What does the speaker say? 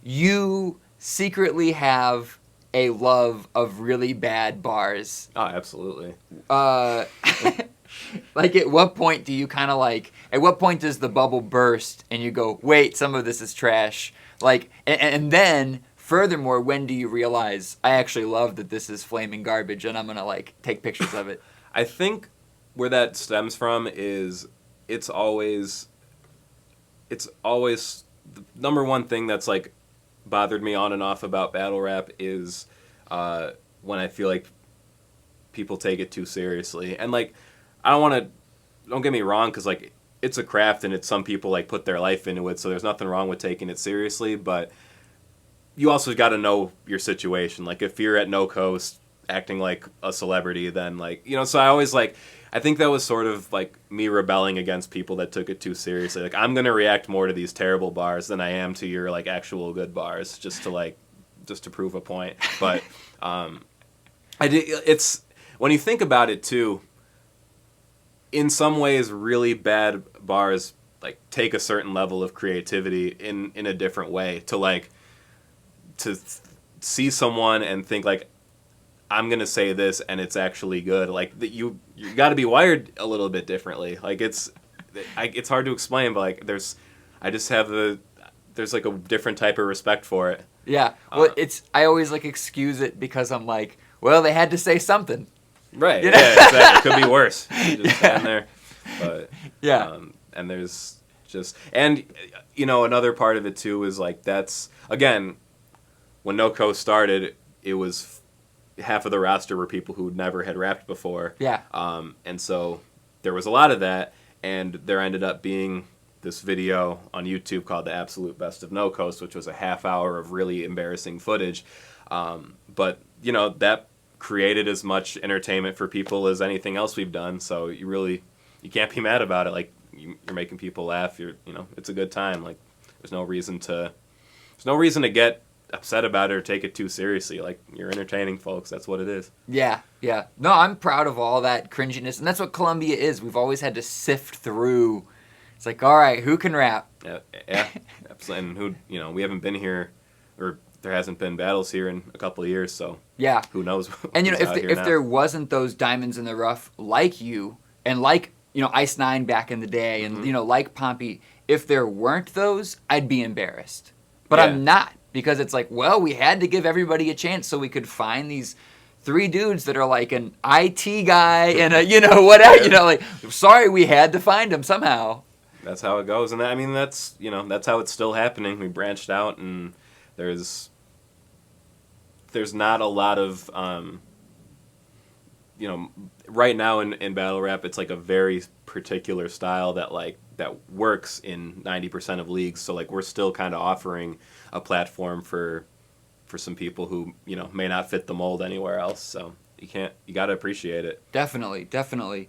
you secretly have a love of really bad bars. Oh, absolutely. Like, at what point do you kind of like, at what point does the bubble burst and you go, wait, some of this is trash? Like, and then, furthermore, when do you realize, I actually love that this is flaming garbage and I'm going to, like, take pictures of it? I think where that stems from is it's always the number one thing that's, like, bothered me on and off about battle rap is when I feel like people take it too seriously. And, like, don't get me wrong, because, like, it's a craft and some people, like, put their life into it, so there's nothing wrong with taking it seriously, but you also got to know your situation. Like, if you're at No Coast acting like a celebrity, then, like, so I think that was sort of, like, me rebelling against people that took it too seriously. Like, I'm going to react more to these terrible bars than I am to your, like, actual good bars, just to prove a point. But it's, when you think about it, too, in some ways, really bad bars, like, take a certain level of creativity in a different way to see someone and think, like, I'm going to say this and it's actually good. Like, you got to be wired a little bit differently. Like, it's hard to explain, but, like, there's like a different type of respect for it. Yeah. Well, I always, like, excuse it because I'm like, well, they had to say something. Right. You know? Yeah, exactly. It could be worse. You just stand there. But yeah. And there's just, and another part of it too is, like, that's, again, when No Coast started, it was half of the roster were people who never had rapped before. Yeah. And so there was a lot of that, and there ended up being this video on YouTube called The Absolute Best of No Coast, which was a half hour of really embarrassing footage. But that created as much entertainment for people as anything else we've done, so you can't be mad about it. Like, you're making people laugh, it's a good time. Like, there's no reason to get upset about it or take it too seriously. Like, you're entertaining folks, that's what it is. Yeah. No, I'm proud of all that cringiness, and that's what Columbia is. We've always had to sift through. It's like, all right, who can rap? Yeah, absolutely. And we haven't been here, or there hasn't been battles here in a couple of years, so yeah, who knows? And if there wasn't those diamonds in the rough like you, and like Ice Nine back in the day, and like Pompey, if there weren't those, I'd be embarrassed. But I'm not, because it's like, well, we had to give everybody a chance so we could find these 3 dudes that are like an IT guy and a whatever. Like, sorry, we had to find them somehow. That's how it goes, and that's how it's still happening. We branched out, and there's not a lot of right now in battle rap, it's like a very particular style that works in 90% of leagues. So, like, we're still kind of offering a platform for some people who may not fit the mold anywhere else. So you got to appreciate it. Definitely.